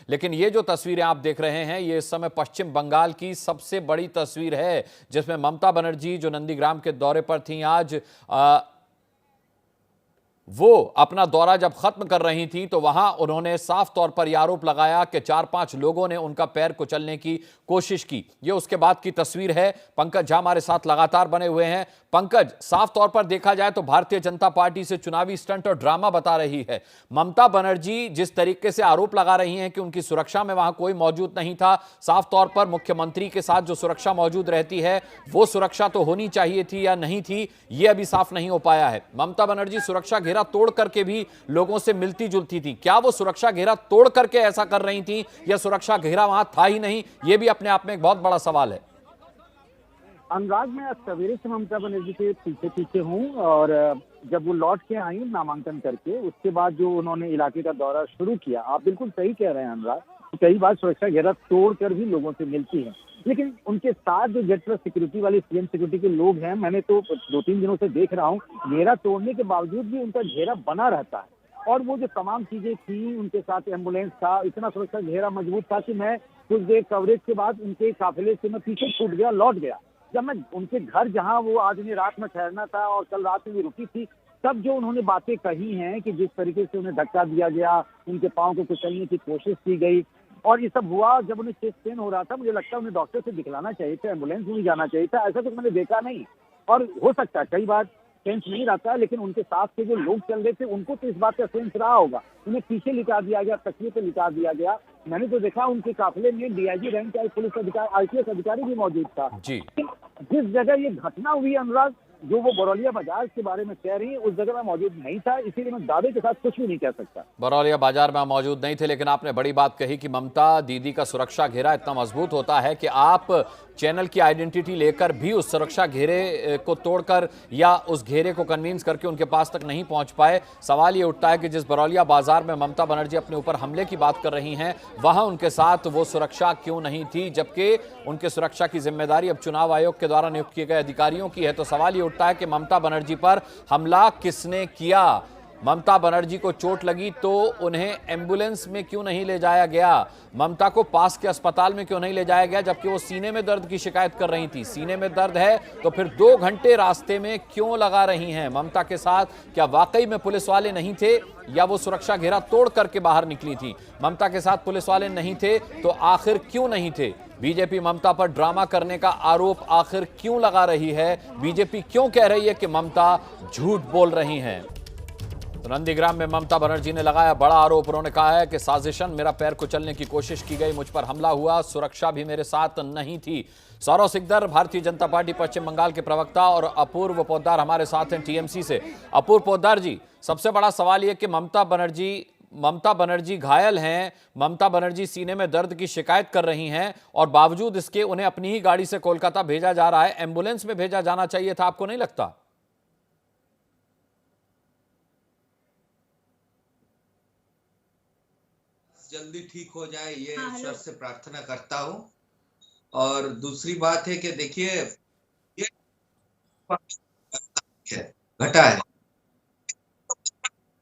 लेकिन ये जो तस्वीरें आप देख रहे हैं, ये इस समय पश्चिम बंगाल की सबसे बड़ी तस्वीर है, जिसमें ममता बनर्जी जो नंदीग्राम के दौरे पर थी आज, वो अपना दौरा जब खत्म कर रही थी तो वहां उन्होंने साफ तौर पर यह आरोप लगाया कि 4-5 लोगों ने उनका पैर कुचलने की कोशिश की। ये उसके बाद की तस्वीर है। पंकज झा हमारे साथ लगातार बने हुए हैं। पंकज, साफ तौर पर देखा जाए तो भारतीय जनता पार्टी से चुनावी स्टंट और ड्रामा बता रही है। ममता बनर्जी जिस तरीके से आरोप लगा रही हैं कि उनकी सुरक्षा में वहां कोई मौजूद नहीं था, साफ तौर पर मुख्यमंत्री के साथ जो सुरक्षा मौजूद रहती है वो सुरक्षा तो होनी चाहिए थी या नहीं थी, ये अभी साफ नहीं हो पाया है। ममता बनर्जी सुरक्षा घेरा तोड़ करके भी लोगों से मिलती जुलती थी। क्या वो सुरक्षा घेरा तोड़ करके ऐसा कर रही थी या सुरक्षा घेरा वहां था ही नहीं? ये भी अपने आप में एक बहुत बड़ा सवाल है। अनुराग, मैं आज सवेरे से ममता बनर्जी के पीछे पीछे हूँ और जब वो लौट के आई नामांकन करके, उसके बाद जो उन्होंने इलाके का दौरा शुरू किया, आप बिल्कुल सही कह रहे हैं अनुराग, कई बार सुरक्षा घेरा तोड़कर भी लोगों से मिलती है, लेकिन उनके साथ जो जेड प्लस सिक्योरिटी वाली सीएम सिक्योरिटी के लोग हैं, मैंने तो 2-3 दिनों से देख रहा हूँ, घेरा तोड़ने के बावजूद भी उनका घेरा बना रहता है। और वो जो तमाम चीजें थी उनके साथ, एम्बुलेंस था, इतना सुरक्षा घेरा मजबूत था कि मैं कुछ देर कवरेज के बाद उनके काफिले से मैं पीछे छूट गया, लौट गया। जब मैं उनके घर, जहां वो आज ने रात में ठहरना था और कल रात में भी रुकी थी, तब जो उन्होंने बातें कही हैं कि जिस तरीके से उन्हें धक्का दिया गया, उनके पांव को कुचलने की कोशिश की गई, और ये सब हुआ जब उन्हें चेस्ट पेन हो रहा था, मुझे लगता है उन्हें डॉक्टर से दिखलाना चाहिए था, एम्बुलेंस में भी जाना चाहिए था। ऐसा कुछ मैंने देखा नहीं। और हो सकता है कई बार सेंस नहीं रहता है, लेकिन उनके साथ के जो लोग चल रहे थे उनको तो इस बात का सेंस रहा होगा। उन्हें पीछे लिटा दिया गया, तकिए पे लिटा दिया गया। मैंने तो देखा उनके काफिले में डीआईजी रैंक का पुलिस अधिकारी, आईपीएस अधिकारी भी मौजूद था जी। जिस जगह ये घटना हुई अनुराग, जो वो बरौलिया बाजार के बारे में कह रही है, उस जगह में मौजूद नहीं था, इसीलिए मैं दावे के साथ कुछ भी नहीं कह सकता। बरौलिया बाजार में मौजूद नहीं थे, लेकिन आपने बड़ी बात कही कि ममता दीदी का सुरक्षा घेरा इतना मजबूत होता है कि आप चैनल की आइडेंटिटी लेकर भी उस सुरक्षा घेरे को तोड़कर या उस घेरे को कन्विंस करके उनके पास तक नहीं पहुंच पाए। सवाल ये उठता है कि जिस बरौलिया बाजार में ममता बनर्जी अपने ऊपर हमले की बात कर रही हैं, वहां उनके साथ वो सुरक्षा क्यों नहीं थी, जबकि उनके सुरक्षा की जिम्मेदारी अब चुनाव आयोग के द्वारा नियुक्त किए गए अधिकारियों की है। तो सवाल ये उठता है कि ममता बनर्जी पर हमला किसने किया? ममता बनर्जी को चोट लगी तो उन्हें एम्बुलेंस में क्यों नहीं ले जाया गया? ममता को पास के अस्पताल में क्यों नहीं ले जाया गया, जबकि वो सीने में दर्द की शिकायत कर रही थी? सीने में दर्द है तो फिर 2 घंटे रास्ते में क्यों लगा रही हैं ममता के साथ? क्या वाकई में पुलिस वाले नहीं थे या वो सुरक्षा घेरा तोड़ करके बाहर निकली थी? ममता के साथ पुलिस वाले नहीं थे तो आखिर क्यों नहीं थे? बीजेपी ममता पर ड्रामा करने का आरोप आखिर क्यों लगा रही है? बीजेपी क्यों कह रही है कि ममता झूठ बोल रही हैं? तो नंदीग्राम में ममता बनर्जी ने लगाया बड़ा आरोप। उन्होंने कहा है कि साजिशन, मेरा पैर कुचलने की कोशिश की गई, मुझ पर हमला हुआ, सुरक्षा भी मेरे साथ नहीं थी। सौरव सिकदर, भारतीय जनता पार्टी पश्चिम बंगाल के प्रवक्ता, और अपूर्व पोद्दार हमारे साथ हैं टीएमसी से। अपूर्व पोद्दार जी, सबसे बड़ा सवाल यह कि ममता बनर्जी घायल हैं, ममता बनर्जी सीने में दर्द की शिकायत कर रही हैं, और बावजूद इसके उन्हें अपनी ही गाड़ी से कोलकाता भेजा जा रहा है। एम्बुलेंस में भेजा जाना चाहिए था, आपको नहीं लगता? जल्दी ठीक हो जाए, ये ईश्वर से प्रार्थना करता हूँ। और दूसरी बात है कि देखिए, ये घटा है,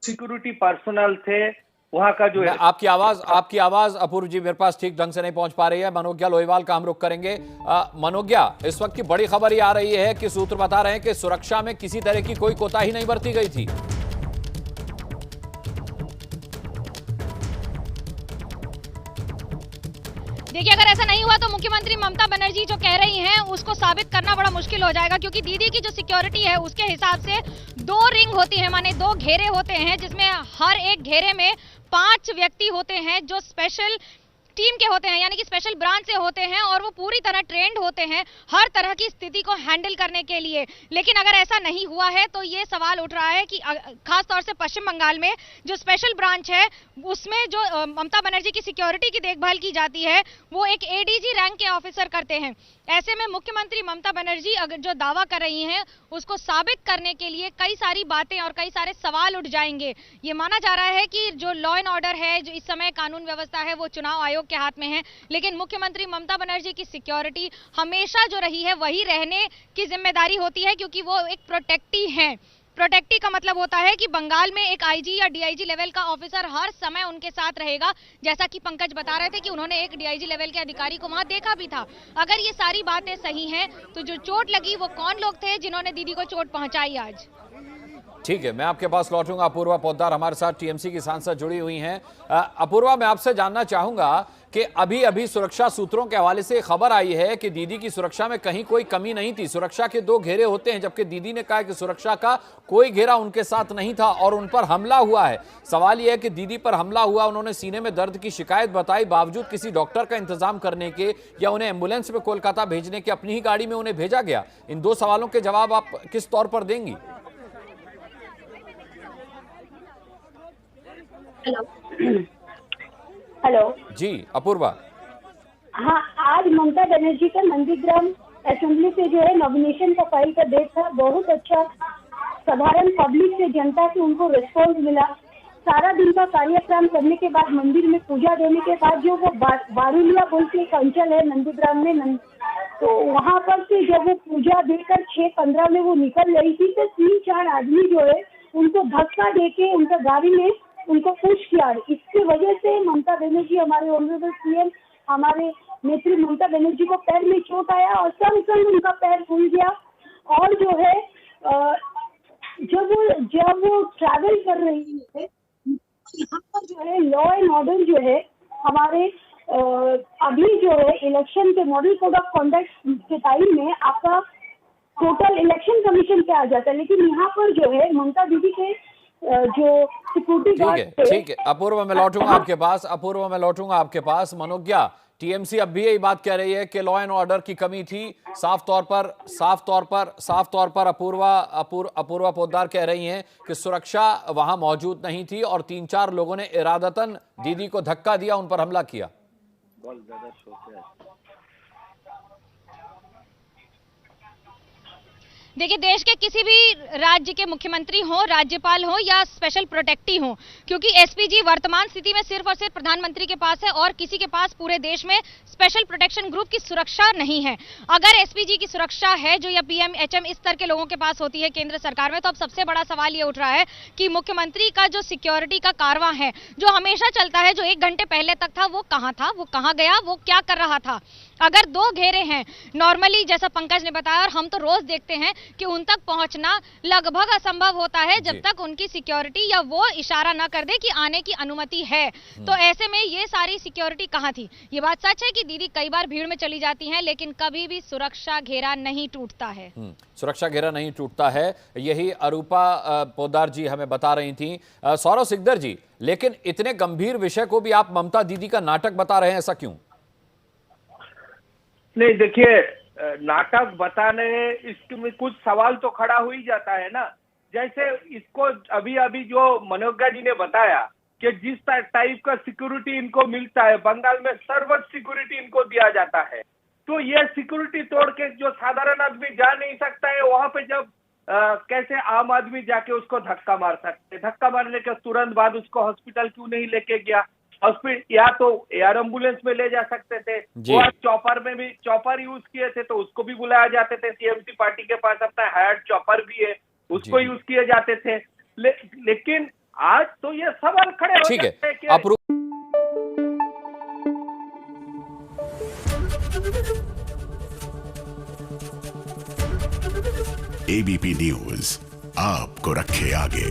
सिक्योरिटी पर्सनल थे वहां का जो है। आपकी आवाज अपूर्व जी मेरे पास ठीक ढंग से नहीं पहुंच पा रही है। मनोज्ञा लोहीवाल का हम रुख करेंगे। मनोज्ञा, इस वक्त की बड़ी खबर ये आ रही है कि सूत्र बता रहे हैं कि सुरक्षा में किसी तरह की कोई कोताही नहीं बरती गई थी। देखिए, अगर ऐसा नहीं हुआ तो मुख्यमंत्री ममता बनर्जी जो कह रही हैं उसको साबित करना बड़ा मुश्किल हो जाएगा, क्योंकि दीदी की जो सिक्योरिटी है उसके हिसाब से 2 रिंग होती है, माने 2 घेरे होते हैं, जिसमें हर एक घेरे में 5 व्यक्ति होते हैं जो स्पेशल टीम के होते हैं, यानी कि स्पेशल ब्रांच से होते हैं, और वो पूरी तरह ट्रेंड होते हैं हर तरह की स्थिति को हैंडल करने के लिए। लेकिन अगर ऐसा नहीं हुआ है तो ये सवाल उठ रहा है कि खास तौर से पश्चिम बंगाल में जो स्पेशल ब्रांच है उसमें जो ममता बनर्जी की सिक्योरिटी की देखभाल की जाती है वो एक एडीजी रैंक के ऑफिसर करते हैं। ऐसे में मुख्यमंत्री ममता बनर्जी अगर जो दावा कर रही हैं उसको साबित करने के लिए कई सारी बातें और कई सारे सवाल उठ जाएंगे। ये माना जा रहा है कि जो लॉ एंड ऑर्डर है, जो इस समय कानून व्यवस्था है, वो चुनाव आयोग के हाथ में है, लेकिन मुख्यमंत्री ममता बनर्जी की सिक्योरिटी हमेशा जो रही है वही रहने की जिम्मेदारी होती है, क्योंकि वो एक प्रोटेक्टी हैं। प्रोटेक्टी का मतलब होता है कि बंगाल में एक आईजी या डीआईजी लेवल का ऑफिसर हर समय उनके साथ रहेगा, जैसा कि पंकज बता रहे थे कि उन्होंने एक डीआईजी लेवल के अधिकारी को वहां देखा भी था। अगर ये सारी बातें सही हैं तो जो चोट लगी वो कौन लोग थे जिन्होंने दीदी को चोट पहुंचाई आज? ठीक है, मैं आपके पास लौटूंगा। अपूर्वा पोद्दार हमारे साथ टीएमसी की सांसद जुड़ी हुई हैं। अपूर्वा, मैं आपसे जानना चाहूंगा कि अभी अभी सुरक्षा सूत्रों के हवाले से खबर आई है कि दीदी की सुरक्षा में कहीं कोई कमी नहीं थी। सुरक्षा के 2 घेरे होते हैं, जबकि दीदी ने कहा कि सुरक्षा का कोई घेरा उनके साथ नहीं था और उन पर हमला हुआ है। सवाल यह है कि दीदी पर हमला हुआ, उन्होंने सीने में दर्द की शिकायत बताई, बावजूद किसी डॉक्टर का इंतजाम करने के या उन्हें एम्बुलेंस में कोलकाता भेजने के अपनी ही गाड़ी में उन्हें भेजा गया। इन 2 सवालों के जवाब आप किस तौर पर देंगी? हेलो जी अपूर्वा। हाँ, आज ममता बनर्जी का नंदीग्राम असेंबली से जो है नॉमिनेशन का फाइल का डेट था। बहुत अच्छा साधारण पब्लिक से, जनता से उनको रिस्पॉन्स मिला। सारा दिन का कार्यक्रम करने के बाद मंदिर में पूजा देने के बाद जो वो बारूलिया बोल के एक अंचल है नंदीग्राम में, तो वहाँ पर से जब वो पूजा देकर 6:15 में वो निकल रही थी तो 3-4 आदमी जो है उनको धक्का देके उनका गाड़ी में उनको पुश किया। इसकी वजह से ममता बनर्जी, हमारे ऑनरेबल सीएम, हमारे नेत्री ममता बनर्जी को पैर में चोट आया और संग उनका पैर फूल गया। और जो है जब वो ट्रैवल कर रही है, यहाँ पर जो है लॉ एंड ऑर्डर जो है हमारे अभी जो है इलेक्शन के मॉडल कोड ऑफ कॉन्डक्ट के टाइम में आपका टोटल इलेक्शन कमीशन पे आ जाता है, लेकिन यहाँ पर जो है ममता दीदी के जो सिक्योरिटी गार्ड। ठीक है अपूर्वा, मैं लौटूंगा आपके पास। अपूर्वा, मैं लौटूंगा आपके पास। मनोज्ञा, टीएमसी अब भी यही बात कह रही है कि लॉ एंड ऑर्डर की कमी थी। साफ तौर पर अपूर्वा पोद्दार कह रही हैं कि सुरक्षा वहां मौजूद नहीं थी और 3-4 लोगों ने इरादतन दीदी को धक्का दिया, उन पर हमला किया। देखिए, देश के किसी भी राज्य के मुख्यमंत्री हो, राज्यपाल हो या स्पेशल प्रोटेक्टी हो, क्योंकि एसपीजी वर्तमान स्थिति में सिर्फ और सिर्फ प्रधानमंत्री के पास है और किसी के पास पूरे देश में स्पेशल प्रोटेक्शन ग्रुप की सुरक्षा नहीं है। अगर एसपीजी की सुरक्षा है जो या पीएमएचएम इस स्तर के लोगों के पास होती है केंद्र सरकार में, तो अब सबसे बड़ा सवाल ये उठ रहा है कि मुख्यमंत्री का जो सिक्योरिटी का कारवां है, जो हमेशा चलता है, जो 1 घंटे पहले तक था, वो कहाँ था, वो कहाँ गया, वो क्या कर रहा था? अगर 2 घेरे हैं नॉर्मली, जैसा पंकज ने बताया और हम तो रोज देखते हैं कि उन तक पहुंचना लगभग असंभव होता है जब तक उनकी सिक्योरिटी या वो इशारा न कर दे कि आने की अनुमति है। तो ऐसे में ये सारी सिक्योरिटी कहाँ थी? ये बात सच है कि दीदी कई बार भीड़ में चली जाती हैं, लेकिन कभी भी सुरक्षा घेरा नहीं टूटता है। सुरक्षा घेरा नहीं टूटता है, यही अरूपा पोद्दार जी हमें बता रही थी। सौरव सिकदर जी, लेकिन इतने गंभीर विषय को भी आप ममता दीदी का नाटक बता रहे हैं, ऐसा क्यों? नहीं, देखिए, नाटक बताने इसमें कुछ सवाल तो खड़ा हो ही जाता है ना। जैसे इसको अभी जो मनोज्ञा जी ने बताया कि जिस टाइप का सिक्योरिटी इनको मिलता है, बंगाल में सर्वोच्च सिक्योरिटी इनको दिया जाता है, तो ये सिक्योरिटी तोड़ के जो साधारण आदमी जा नहीं सकता है वहां पे जब कैसे आम आदमी जाके उसको धक्का मार सकते? धक्का मारने के तुरंत बाद उसको हॉस्पिटल क्यों नहीं लेके गया? हॉस्पिटल या तो एयर एम्बुलेंस में ले जा सकते थे, वो चॉपर में भी चॉपर यूज किए थे तो उसको भी बुलाया जाते थे। टीएमसी पार्टी के पास अपना हायर्ड चॉपर भी है, उसको यूज किए जाते थे। लेकिन आज तो ये सवाल खड़े हो जाते हैं कि एबीपी न्यूज आपको रखे आगे।